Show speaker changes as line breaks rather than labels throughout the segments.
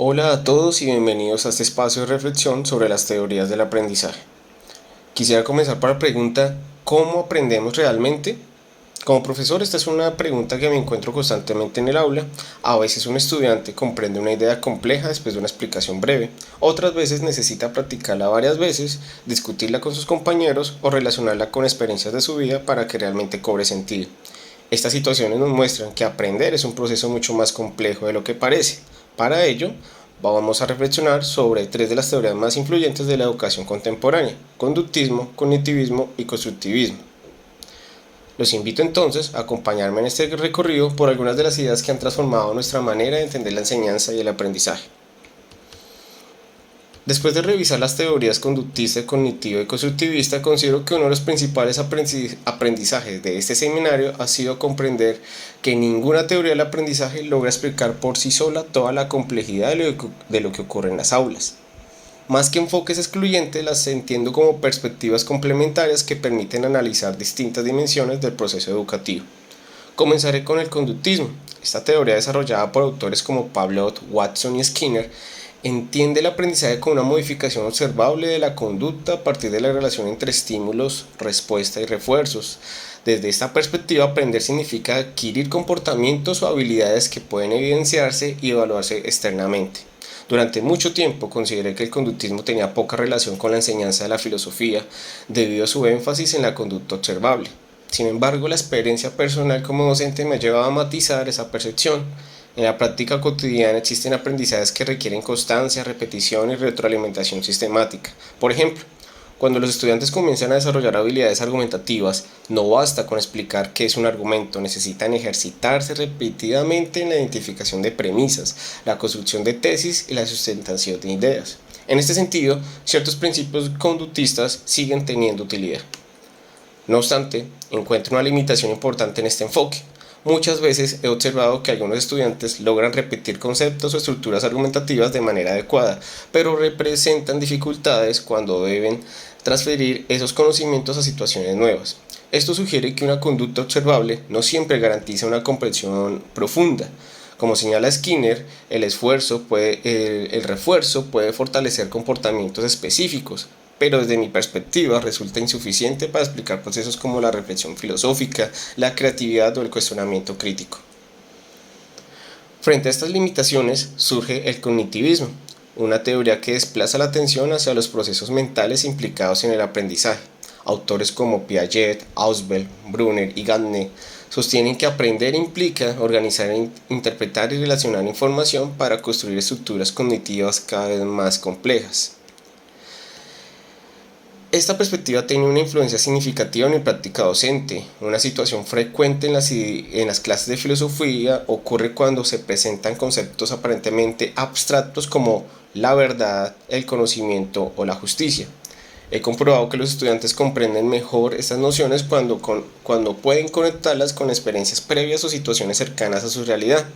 Hola a todos y bienvenidos a este espacio de reflexión sobre las teorías del aprendizaje. Quisiera comenzar por la pregunta: ¿cómo aprendemos realmente? Como profesor, esta es una pregunta que me encuentro constantemente en el aula. A veces un estudiante comprende una idea compleja después de una explicación breve. Otras veces necesita practicarla varias veces, discutirla con sus compañeros o relacionarla con experiencias de su vida para que realmente cobre sentido. Estas situaciones nos muestran que aprender es un proceso mucho más complejo de lo que parece. Para ello, vamos a reflexionar sobre tres de las teorías más influyentes de la educación contemporánea: conductismo, cognitivismo y constructivismo. Los invito entonces a acompañarme en este recorrido por algunas de las ideas que han transformado nuestra manera de entender la enseñanza y el aprendizaje. Después de revisar las teorías conductista, cognitiva y constructivista, considero que uno de los principales aprendizajes de este seminario ha sido comprender que ninguna teoría del aprendizaje logra explicar por sí sola toda la complejidad de lo que ocurre en las aulas. Más que enfoques excluyentes, las entiendo como perspectivas complementarias que permiten analizar distintas dimensiones del proceso educativo. Comenzaré con el conductismo. Esta teoría, desarrollada por autores como Pavlov, Watson y Skinner, entiende el aprendizaje como una modificación observable de la conducta a partir de la relación entre estímulos, respuesta y refuerzos. Desde esta perspectiva, aprender significa adquirir comportamientos o habilidades que pueden evidenciarse y evaluarse externamente. Durante mucho tiempo consideré que el conductismo tenía poca relación con la enseñanza de la filosofía, debido a su énfasis en la conducta observable. Sin embargo, la experiencia personal como docente me ha llevado a matizar esa percepción. En la práctica cotidiana existen aprendizajes que requieren constancia, repetición y retroalimentación sistemática. Por ejemplo, cuando los estudiantes comienzan a desarrollar habilidades argumentativas, no basta con explicar qué es un argumento, necesitan ejercitarse repetidamente en la identificación de premisas, la construcción de tesis y la sustentación de ideas. En este sentido, ciertos principios conductistas siguen teniendo utilidad. No obstante, encuentro una limitación importante en este enfoque. Muchas veces he observado que algunos estudiantes logran repetir conceptos o estructuras argumentativas de manera adecuada, pero representan dificultades cuando deben transferir esos conocimientos a situaciones nuevas. Esto sugiere que una conducta observable no siempre garantiza una comprensión profunda. Como señala Skinner, el refuerzo puede fortalecer comportamientos específicos, pero desde mi perspectiva resulta insuficiente para explicar procesos como la reflexión filosófica, la creatividad o el cuestionamiento crítico. Frente a estas limitaciones surge el cognitivismo, una teoría que desplaza la atención hacia los procesos mentales implicados en el aprendizaje. Autores como Piaget, Ausubel, Brunner y Gardner sostienen que aprender implica organizar, interpretar y relacionar información para construir estructuras cognitivas cada vez más complejas. Esta perspectiva tiene una influencia significativa en mi práctica docente. Una situación frecuente en las clases de filosofía ocurre cuando se presentan conceptos aparentemente abstractos como la verdad, el conocimiento o la justicia. He comprobado que los estudiantes comprenden mejor estas nociones cuando pueden conectarlas con experiencias previas o situaciones cercanas a su realidad.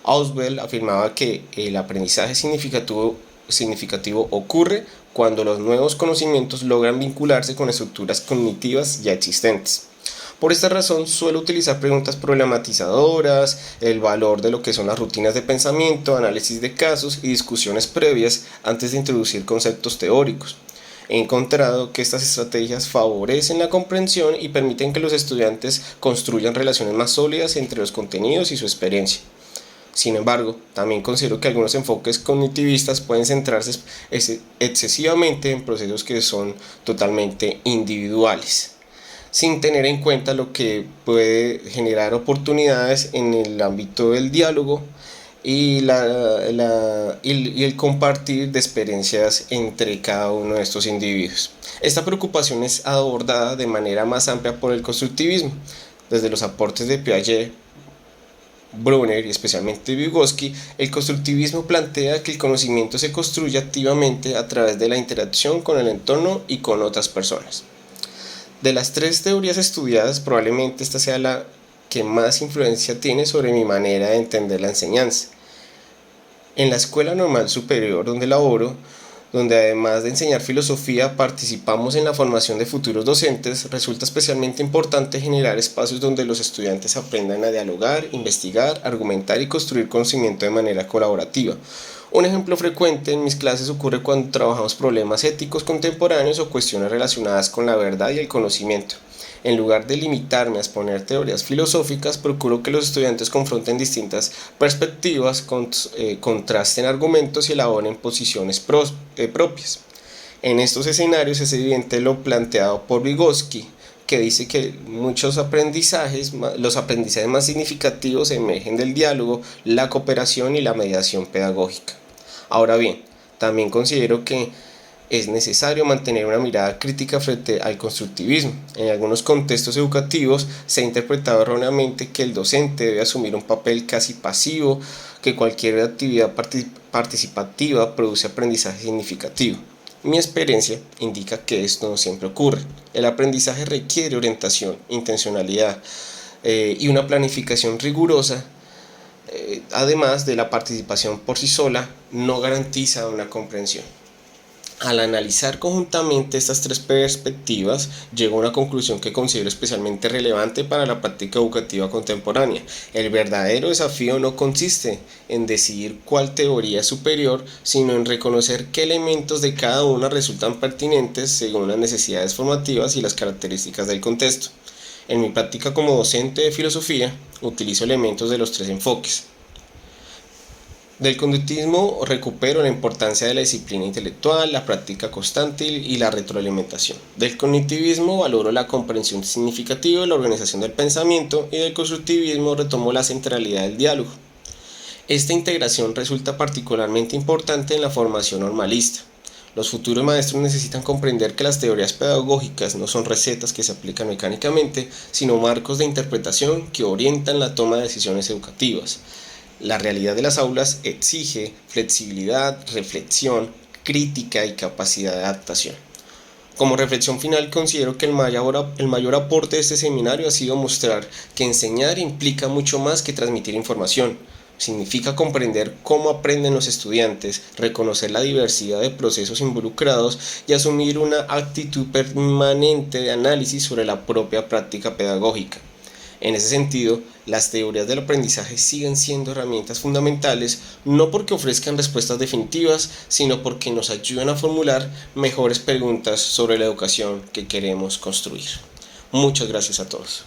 Ausubel afirmaba que el aprendizaje significativo ocurre cuando los nuevos conocimientos logran vincularse con estructuras cognitivas ya existentes. Por esta razón suelo utilizar preguntas problematizadoras, el valor de lo que son las rutinas de pensamiento, análisis de casos y discusiones previas antes de introducir conceptos teóricos. He encontrado que estas estrategias favorecen la comprensión y permiten que los estudiantes construyan relaciones más sólidas entre los contenidos y su experiencia. Sin embargo, también considero que algunos enfoques cognitivistas pueden centrarse excesivamente en procesos que son totalmente individuales, sin tener en cuenta lo que puede generar oportunidades en el ámbito del diálogo y el compartir de experiencias entre cada uno de estos individuos. Esta preocupación es abordada de manera más amplia por el constructivismo, desde los aportes de Piaget, Brunner y especialmente Vygotsky. El constructivismo plantea que el conocimiento se construye activamente a través de la interacción con el entorno y con otras personas. De las tres teorías estudiadas, probablemente esta sea la que más influencia tiene sobre mi manera de entender la enseñanza. En la Escuela Normal Superior donde laboro, donde además de enseñar filosofía participamos en la formación de futuros docentes, resulta especialmente importante generar espacios donde los estudiantes aprendan a dialogar, investigar, argumentar y construir conocimiento de manera colaborativa. Un ejemplo frecuente en mis clases ocurre cuando trabajamos problemas éticos contemporáneos o cuestiones relacionadas con la verdad y el conocimiento. En lugar de limitarme a exponer teorías filosóficas, procuro que los estudiantes confronten distintas perspectivas, contrasten argumentos y elaboren posiciones propias. En estos escenarios es evidente lo planteado por Vygotsky, que dice que los aprendizajes más significativos emergen del diálogo, la cooperación y la mediación pedagógica. Ahora bien, también considero que es necesario mantener una mirada crítica frente al constructivismo. En algunos contextos educativos se ha interpretado erróneamente que el docente debe asumir un papel casi pasivo, que cualquier actividad participativa produce aprendizaje significativo. Mi experiencia indica que esto no siempre ocurre. El aprendizaje requiere orientación, intencionalidad y una planificación rigurosa. Además de la participación por sí sola, no garantiza una comprensión. Al analizar conjuntamente estas tres perspectivas, llego a una conclusión que considero especialmente relevante para la práctica educativa contemporánea. El verdadero desafío no consiste en decidir cuál teoría es superior, sino en reconocer qué elementos de cada una resultan pertinentes según las necesidades formativas y las características del contexto. En mi práctica como docente de filosofía, utilizo elementos de los tres enfoques. Del conductismo recupero la importancia de la disciplina intelectual, la práctica constante y la retroalimentación. Del cognitivismo valoro la comprensión significativa y la organización del pensamiento, y del constructivismo retomo la centralidad del diálogo. Esta integración resulta particularmente importante en la formación normalista. Los futuros maestros necesitan comprender que las teorías pedagógicas no son recetas que se aplican mecánicamente, sino marcos de interpretación que orientan la toma de decisiones educativas. La realidad de las aulas exige flexibilidad, reflexión, crítica y capacidad de adaptación. Como reflexión final, considero que el mayor aporte de este seminario ha sido mostrar que enseñar implica mucho más que transmitir información. Significa comprender cómo aprenden los estudiantes, reconocer la diversidad de procesos involucrados y asumir una actitud permanente de análisis sobre la propia práctica pedagógica. En ese sentido, las teorías del aprendizaje siguen siendo herramientas fundamentales, no porque ofrezcan respuestas definitivas, sino porque nos ayudan a formular mejores preguntas sobre la educación que queremos construir. Muchas gracias a todos.